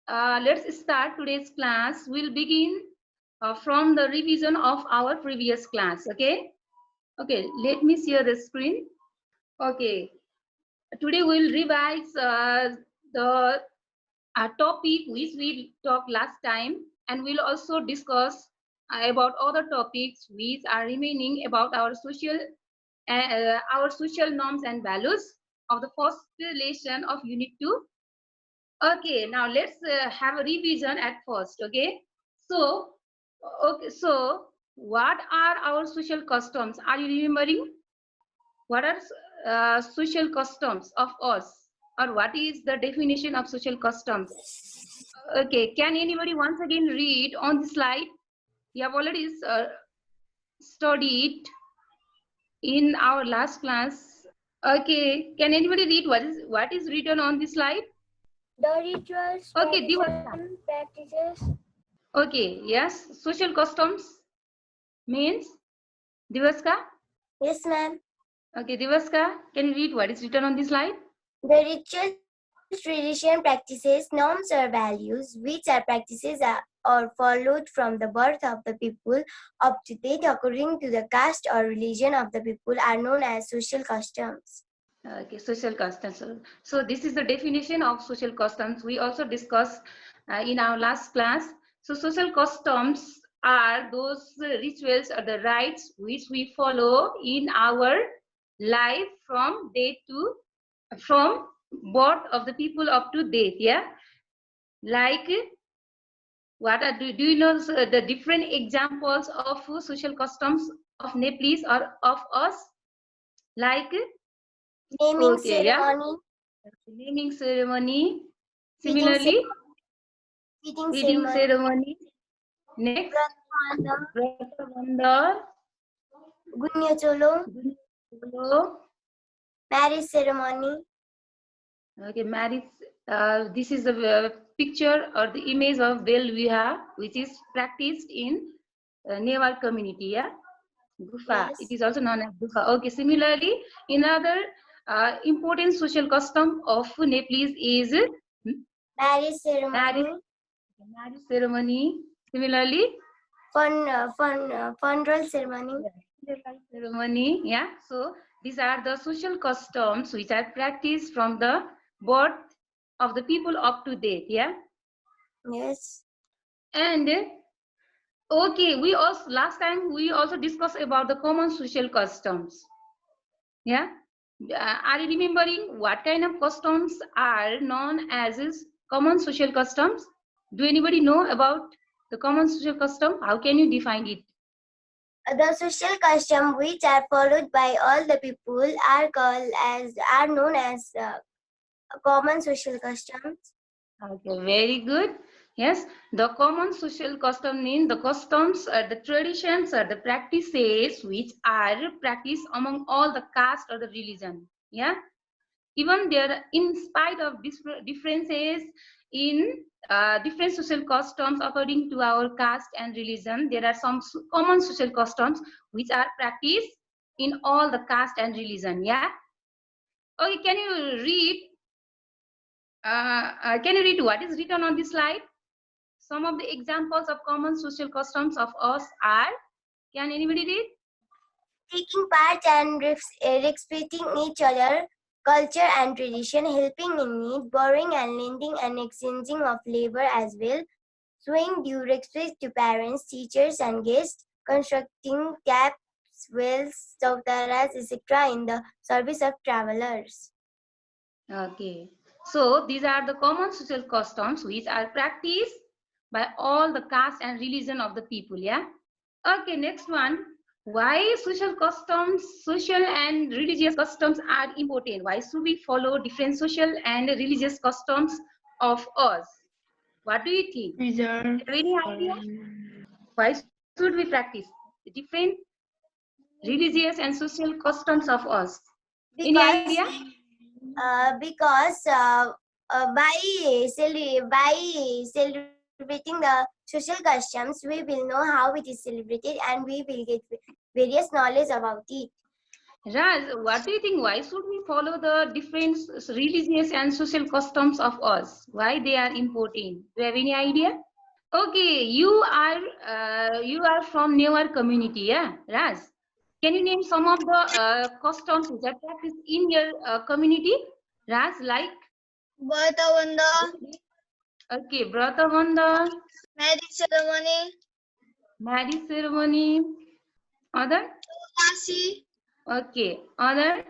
let's start today's class. We'll begin from the revision of our previous class. Okay. Okay. Let me share the screen. Okay. Today we'll revise the topic which we talked last time, and we'll also discuss about other topics which are remaining about our social norms and values of the first lesson of Unit 2. Okay, now let's have a revision at first. So, so what are our social customs? Are you remembering? What are social customs of us, or what is the definition of social customs? Okay, can anybody once again read on the slide? You have already studied in our last class. Okay, can anybody read what is written on the slide? The rituals, Okay, tradition, practices. Okay, yes, social customs means Divaska. Yes, ma'am. Okay, Divaska, can you read what is written on the slide? The rituals, tradition, practices, norms or values, which are practices or followed from the birth of the people up to date according to the caste or religion of the people are known as social customs. Okay, social customs. So this is the definition of social customs. We also discussed in our last class. So social customs are those rituals or the rites which we follow in our life from birth of the people up to date. Yeah, like what are do you know the different examples of social customs of Nepalese or of us? Like Naming okay, yeah. ceremony, Naming ceremony. feeding Similarly, feeding ceremony, ceremony. Next, Ratavandar, Gunya Cholo, marriage ceremony. Okay, marriage. This is the picture or the image of Bel Viha, which is practiced in Newar community. Yeah, Gufa. Yes. It is also known as Gufa. Okay. Similarly, another important social custom of Nepalese is Marriage ceremony. Marriage ceremony. Similarly, funeral ceremony. Ceremony. Yeah. So these are the social customs which are practiced from the birth of the people up to date. Yeah. Yes. And okay, we also last time we also discussed about the common social customs. Yeah. Are you remembering what kind of customs are known as is common social customs? Do anybody know about the common social custom? How can you define it? The social custom which are followed by all the people are known as common social customs. Okay, very good. Yes, the common social custom means the customs or the traditions or the practices which are practiced among all the caste or the religion. Yeah, even there, in spite of differences in different social customs according to our caste and religion, there are some common social customs which are practiced in all the caste and religion. Yeah. Okay, can you read what is written on this slide? Some of the examples of common social customs of us are, can anybody read? Taking part and respecting each other, culture and tradition, helping in need, borrowing and lending and exchanging of labor as well, showing due respect to parents, teachers and guests, constructing cabs, wells, sautaras, etc. in the service of travelers. Okay. So these are the common social customs which are practiced by all the caste and religion of the people. Yeah. Okay. Next one. Why social and religious customs are important? Why should we follow different social and religious customs of us? What do you think? Preserve. Any idea? Why should we practice different religious and social customs of us? Any idea? Because by celebrating the social customs, we will know how it is celebrated and we will get various knowledge about it. Raj, what do you think? Why should we follow the different religious and social customs of us? Why they are important? Do you have any idea? Okay, you are from newer community, yeah, Raj. Can you name some of the customs which are practiced in your community, Raj? Like Birthavanda, okay, Bratavanda, marriage ceremony, marriage ceremony, other Kasi. okay, other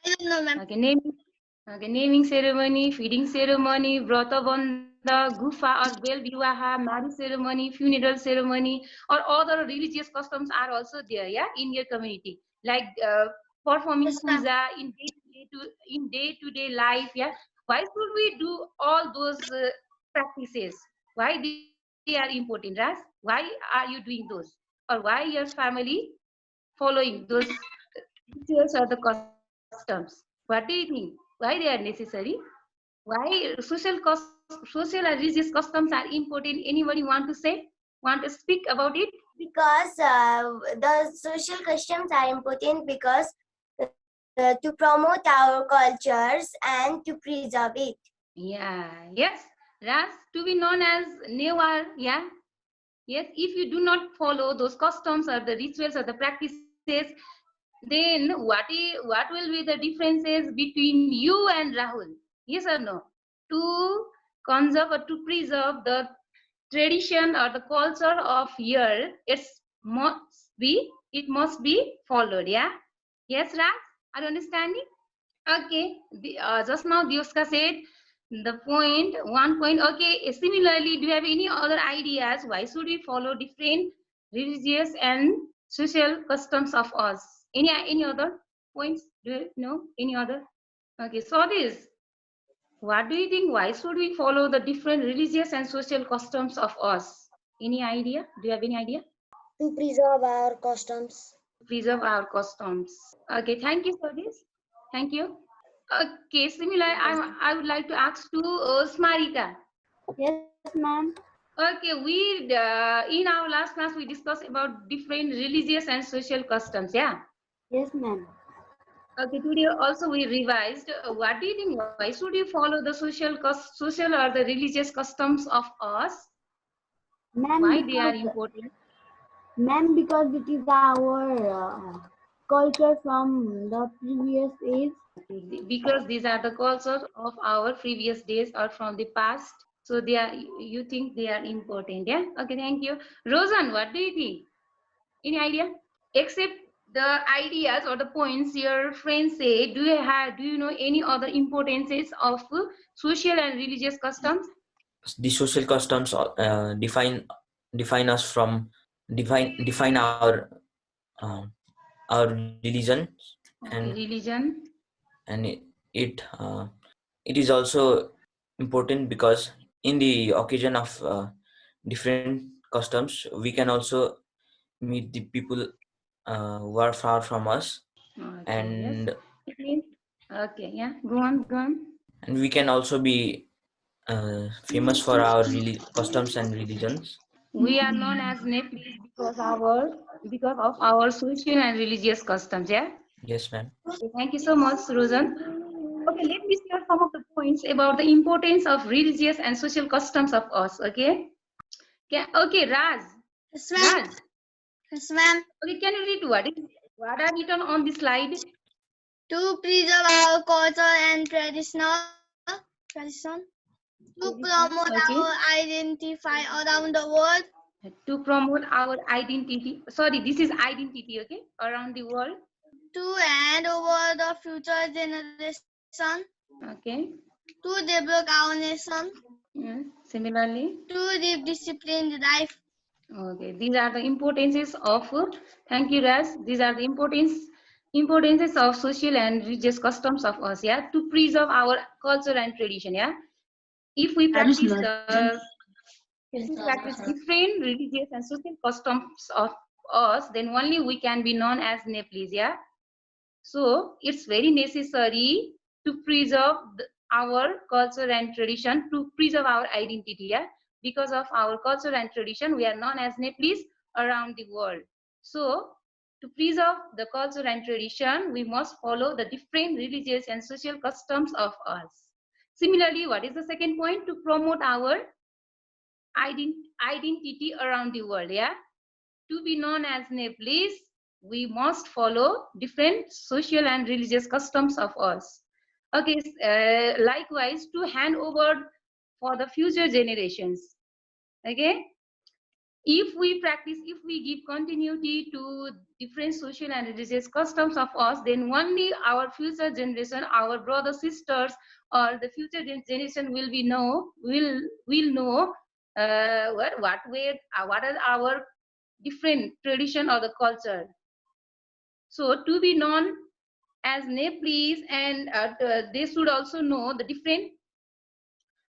I don't know, ma'am. okay, naming ceremony, feeding ceremony, Bratavanda, Gufa or Bel Vivaha, marriage ceremony, funeral ceremony, or other religious customs are also there, yeah, in your community, like performing Yes, ma'am. puja in day-to-day life, yeah. Why should we do all those practices? Why they are important, Ras? Why are you doing those? Or why your family following those rituals or the customs? What do you think? Why they are necessary? Why social and religious customs are important? Anybody want to say? Want to speak about it? Because the social customs are important because to promote our cultures and to preserve it. Yeah, yes. Ras, to be known as Newar, yeah. Yes, if you do not follow those customs or the rituals or the practices, then what will be the differences between you and Rahul? Yes or no? To conserve or to preserve the tradition or the culture of your, it must be followed. Yeah. Yes, Raj, are you understanding? Okay. Just now Dioska said the point, one point. Okay. Similarly, do you have any other ideas? Why should we follow different religious and social customs of us? Any other points? Do you know any other? Okay. So this. What do you think? Why should we follow the different religious and social customs of us? Any idea? Do you have any idea? To preserve our customs. Preserve our customs. Okay, thank you for this. Thank you. Okay, similar, I would like to ask to Smarika. Yes, ma'am. Okay, we in our last class we discussed about different religious and social customs. Yeah. Yes, ma'am. Okay, today also we revised. What do you think? Why should you follow the social or the religious customs of us? Ma'am, Why they are important? because it is our culture from the previous age. Because these are the cultures of our previous days or from the past, so they are, you think they are important, yeah. Okay, thank you. Rosan, what do you think? Any idea? Except the ideas or the points your friends say, do you know any other importances of social and religious customs? The social customs define us from define uh, our religion, Okay, and religion. it it is also important because in the occasion of different customs we can also meet the people who are far from us, Okay, yes. and It means okay, yeah, go on. we can also be famous for our customs and religions. We are known as Nepalese because of our social and religious customs, yeah. Yes, ma'am. Okay, thank you so much, Rosan. Okay, let me share some of the points about the importance of religious and social customs of us. Okay. Okay, Raj. Yes, ma'am. Raj. Yes, ma'am. Okay, can you read what are written on the slide? To preserve our culture and tradition, to promote Okay. our identify around the world, To promote our identity. Sorry, this is identity. Okay, around the world. to hand over the future generation, Okay. to develop our nation, Similarly. to live disciplined life. Okay, these are the importances of, thank you, Raj. These are the importances of social and religious customs of us, yeah, to preserve our culture and tradition, yeah. If we practice different religious and social customs of us, then only we can be known as Nepalese, yeah. So it's very necessary to preserve our culture and tradition, to preserve our identity, yeah. Because of our culture and tradition, we are known as Nepalese around the world. So To preserve the culture and tradition, we must follow the different religious and social customs of us. Similarly, what is the second point? To promote our identity around the world. Yeah, to be known as Nepalese, we must follow different social and religious customs of us. Okay, likewise, to hand over for the future generations. Okay, if we give continuity to different social and religious customs of us, then only our future generation, our brothers, sisters, or the future generation will know what are our different tradition or the culture. So to be known as Nepalese, and they should also know the different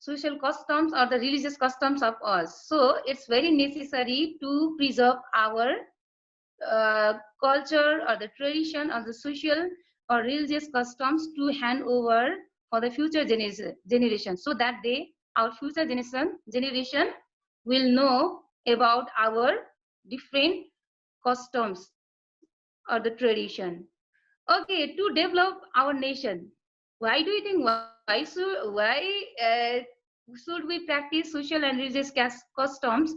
social customs or the religious customs of us. So it's very necessary to preserve our culture or the tradition or the social or religious customs to hand over for the future generation, so that our future generation will know about our different customs or the tradition. Okay, to develop our nation, why do you think why should we practice social and religious customs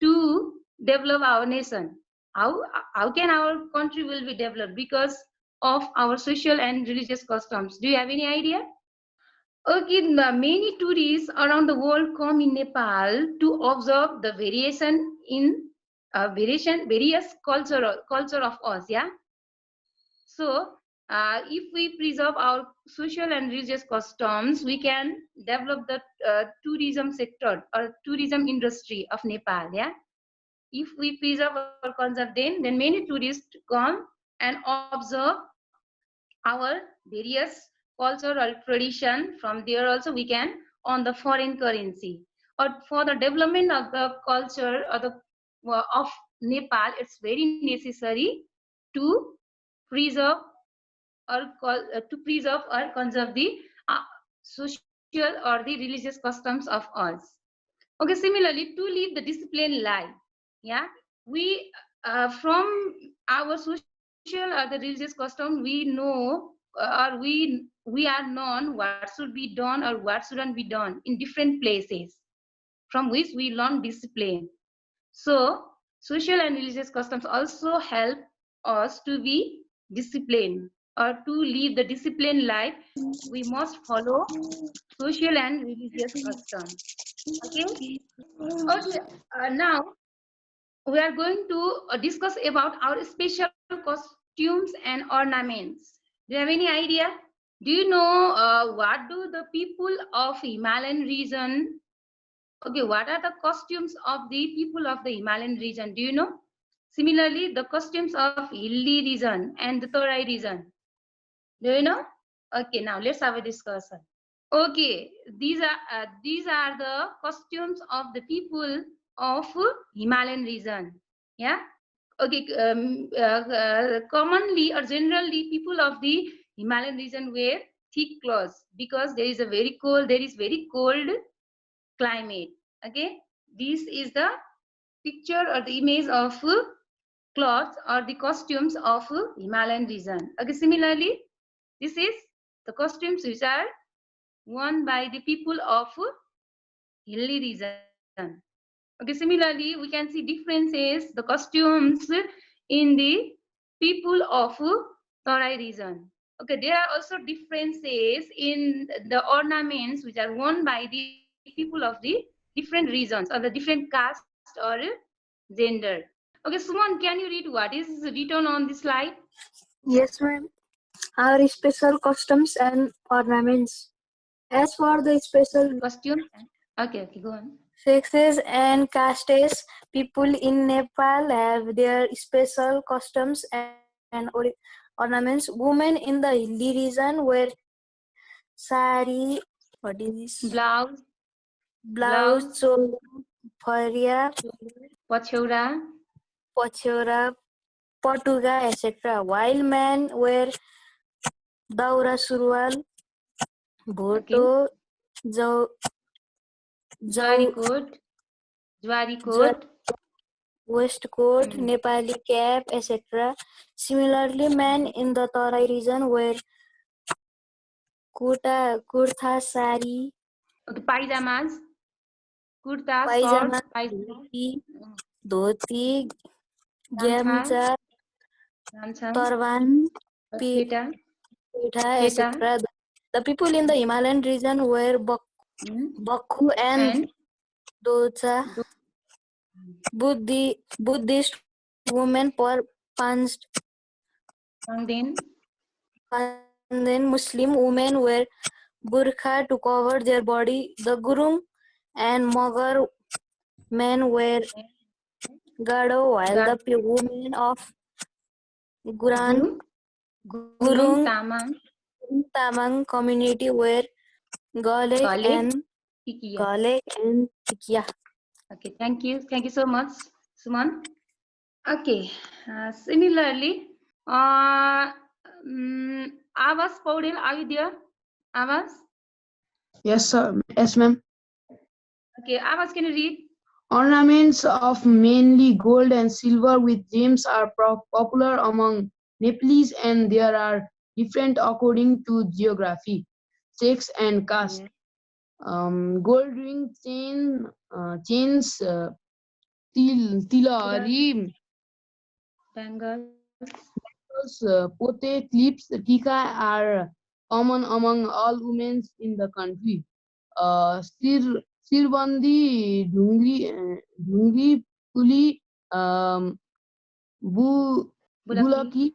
to develop our nation? How how can our country will be developed because of our social and religious customs? Do you have any idea? Okay, many tourists around the world come in Nepal to observe the various culture of us. Yeah. So, if we preserve our social and religious customs, we can develop the tourism sector or tourism industry of Nepal. Yeah, if we preserve or conserve them, then many tourists come and observe our various culture or tradition. From there also we can on the foreign currency, or for the development of the culture or the of Nepal. It's very necessary to preserve to preserve or conserve the social or the religious customs of us. Okay, similarly, to live the disciplined life. Yeah, we from our social or the religious custom, we know or we are known what should be done or what shouldn't be done in different places, from which we learn discipline. So social and religious customs also help us to be disciplined, or to live the disciplined life. We must follow social and religious customs. Okay. Okay. Now we are going to discuss about our special costumes and ornaments. Do you have any idea? Do you know what do the people of Himalayan region? Okay, what are the costumes of the people of the Himalayan region? Do you know? Similarly, the costumes of Hilli region and the Tarai region. Do you know? Okay, now let's have a discussion. Okay, these are the costumes of the people of Himalayan region. Yeah. Okay. Commonly or generally, people of the Himalayan region wear thick clothes because there is a very cold. There is very cold climate. Okay. This is the picture or the image of clothes or the costumes of Himalayan region. Okay. Similarly, this is the costumes which are worn by the people of hilly region. Okay, similarly, we can see differences, the costumes in the people of Tarai region. Okay, there are also differences in the ornaments which are worn by the people of the different regions or the different caste or gender. Okay, Suman, can you read what is written on the slide? Yes, ma'am. Our special customs and ornaments. As for the special Costume. Okay, go on. sexes and castes, people in Nepal have their special customs and ornaments. Women in the hilly region wear sari, what is this? Blouse, choli, faria, Pachaura, pachora, patuga, etc. While men wear daura surwal, bhoto, Jwari coat, waistcoat, Nepali cap, etc. Similarly, men in the Tarai region wear kurta, sari, Okay, pajamas, kurta, pajama, shorts, pajama, dhoti, gamcha, gamcha, gamcha, turban, kheta, pitha, kheta, etc. The people in the Himalayan region wear bakhu and and docha. Buddhist women wear panjt, then and then Muslim women wear burqa to cover their body. The Gurung and Magar men wear gado, while the women of Guran, guru, gulung, Gurung tamang, Tamang community wear galek galik, and tikia. tikia. Okay, thank you so much, Suman. Okay, similarly, Abbas Paudel, are you there? Abbas? Yes, sir. Yes, ma'am. Okay, Abbas, can you read? Ornaments of mainly gold and silver with gems are popular among Nepalese, and there are different according to geography, sex, and caste. Gold ring chains, tilari, Bangles. pote, clips, tika are common among all women in the country. सिरबंदी Dhungri pulley Bulaki. bulaki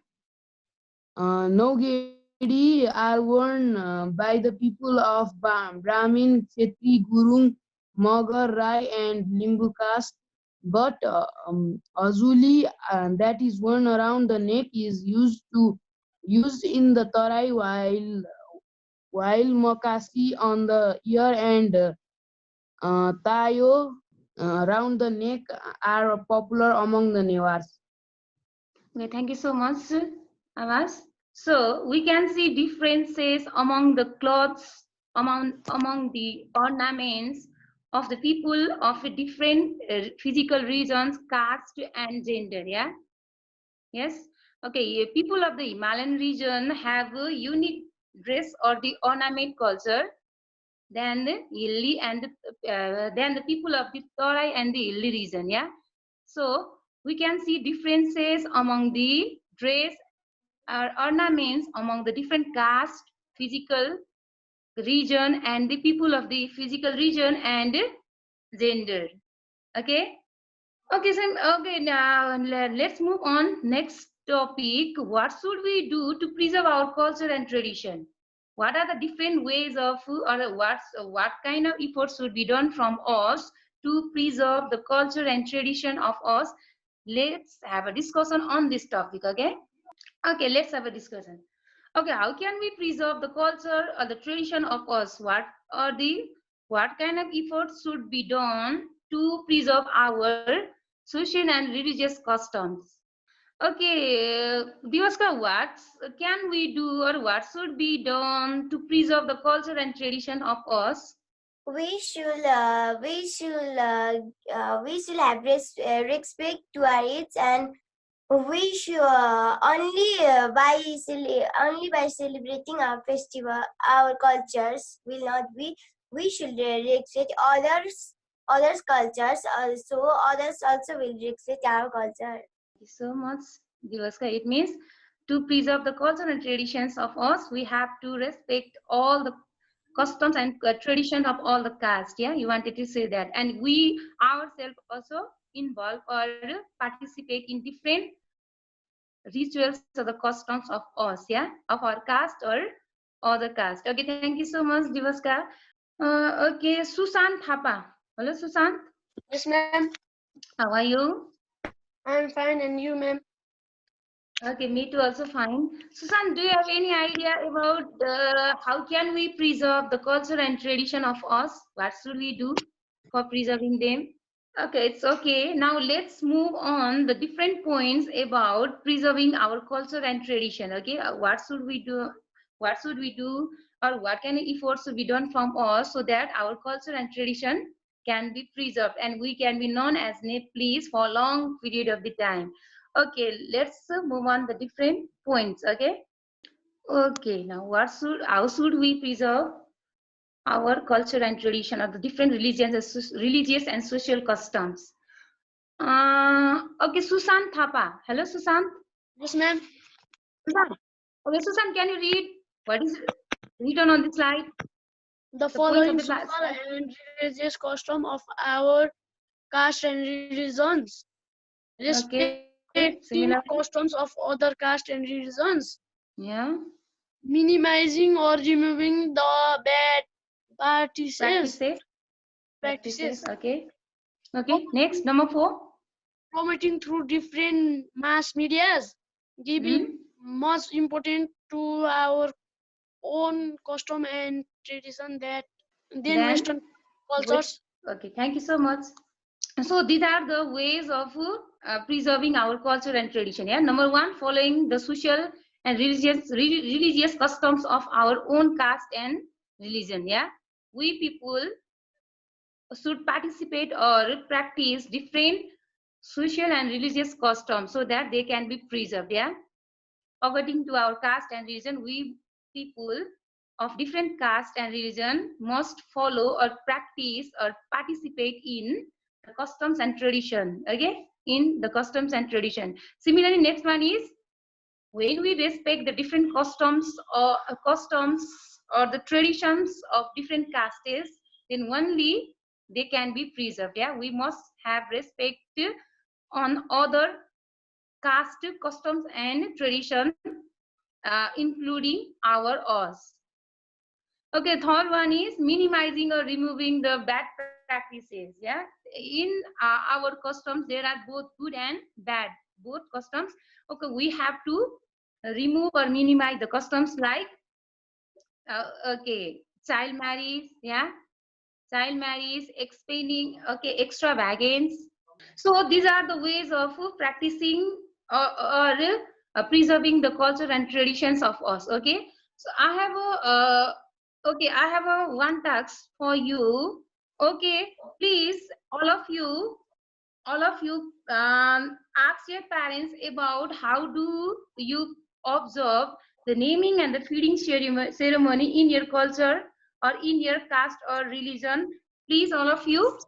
Nogedi are worn by the people of Brahmin, Khetri, Gurung, Magar, Rai, and Limbu caste. But Azuli, that is worn around the neck, is used in the Tarai, while Makasi on the ear and Tayo around the neck are popular among the Newars. Okay, thank you so much, Abbas. So we can see differences among the clothes, among the ornaments of the people of different physical regions, caste, and gender. Yeah. Yes. Okay. People of the Himalayan region have a unique dress or the ornament culture than the Hilli and than the people of the Tarai and the Hilli region. Yeah. So we can see differences among the dress or ornaments among the different caste, physical region, and the people of the physical region and gender. Okay. Okay, so okay, now let's move on. Next topic: what should we do to preserve our culture and tradition? What are the different ways of, or what kind of efforts should be done from us to preserve the culture and tradition of us? Let's have a discussion on this topic. Okay. Okay, let's have a discussion. Okay, how can we preserve the culture or the tradition of us? What kind of efforts should be done to preserve our social and religious customs? Okay, Diwaska, what can we do or what should be done to preserve the culture and tradition of us? We should have respect to our roots, and we should only by celebrating our festival, our cultures will not be. We should respect others cultures, so others also will respect our culture. Thank you so much, Diwaska. It means to preserve the culture and traditions of us, we have to respect all the customs and tradition of all the caste. Yeah, you wanted to say that, and we ourselves also involve or participate in different rituals or the customs of us. Yeah, of our caste or other caste. Okay, thank you so much, Diwaska. Okay, Susan Thapa. Hello, Susan. Yes, ma'am. How are you? I'm fine, and you, ma'am? Okay, me too, also fine. Susan, do you have any idea about how can we preserve the culture and tradition of us? What should we do for preserving them? Okay, it's okay. Now let's move on the different points about preserving our culture and tradition. Okay, what should we do? What should we do, or what kind of efforts should be done from us so that our culture and tradition can be preserved and we can be known as Nepalese for a long period of the time. Okay, let's move on the different points. Okay. Okay, now how should we preserve our culture and tradition of the different religious and social customs? Okay, Susan Thapa. Hello, Susan. Yes, ma'am. Okay, Susan, can you read what is written on the slide? The The points of following the social slide. and religious custom of our caste and religions, Okay, respecting similar. customs of other caste and religions, Yeah, minimizing or removing the bad practices, practices. Okay. Okay. Next, number 4. promoting through different mass medias, giving Hmm? much importance to our own custom and tradition that than Then, Western wait. cultures. Okay. Thank you so much. So these are the ways of preserving our culture and tradition. Yeah. Number 1, following the social and religious customs of our own caste and religion. Yeah. We people should participate or practice different social and religious customs so that they can be preserved. Yeah. According to our caste and religion, we people of different caste and religion must follow or practice or participate in the customs and tradition. Okay, in the customs and tradition. Similarly, next one is when we respect the different customs or the traditions of different castes, then only they can be preserved. Yeah, we must have respect on other caste customs and tradition, including ours. Okay, third one is minimizing or removing the bad practices. Yeah, in our customs there are both good and bad, both customs. Okay, we have to remove or minimize the customs like okay, child marriage. Yeah, child marriage, expanding, okay, extravagance. So these are the ways of practicing or preserving the culture and traditions of us. Okay, so I have a okay, I have a one task for you. Okay, please, all of you, ask your parents about how do you observe the naming and the feeding ceremony in your culture or in your caste or religion. Please, all of you,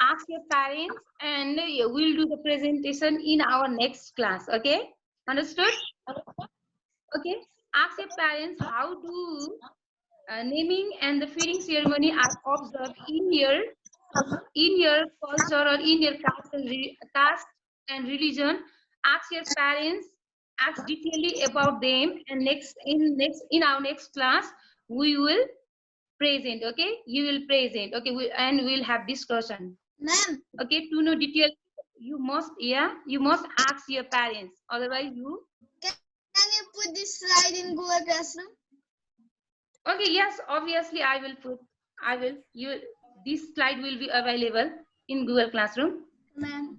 ask your parents and we'll do the presentation in our next class. Okay, understood? Okay, ask your parents how do naming and the feeding ceremony are observed in your culture or in your caste and religion. Ask your parents, ask detailedly about them, and in our next class we will present. Okay, you will present. Okay, and we'll have discussion. Ma'am, Okay, to know detail, you must, yeah, you must ask your parents, otherwise you. can you put this slide in Google Classroom? Okay, yes, obviously I will, you, this slide will be available in Google Classroom. Ma'am.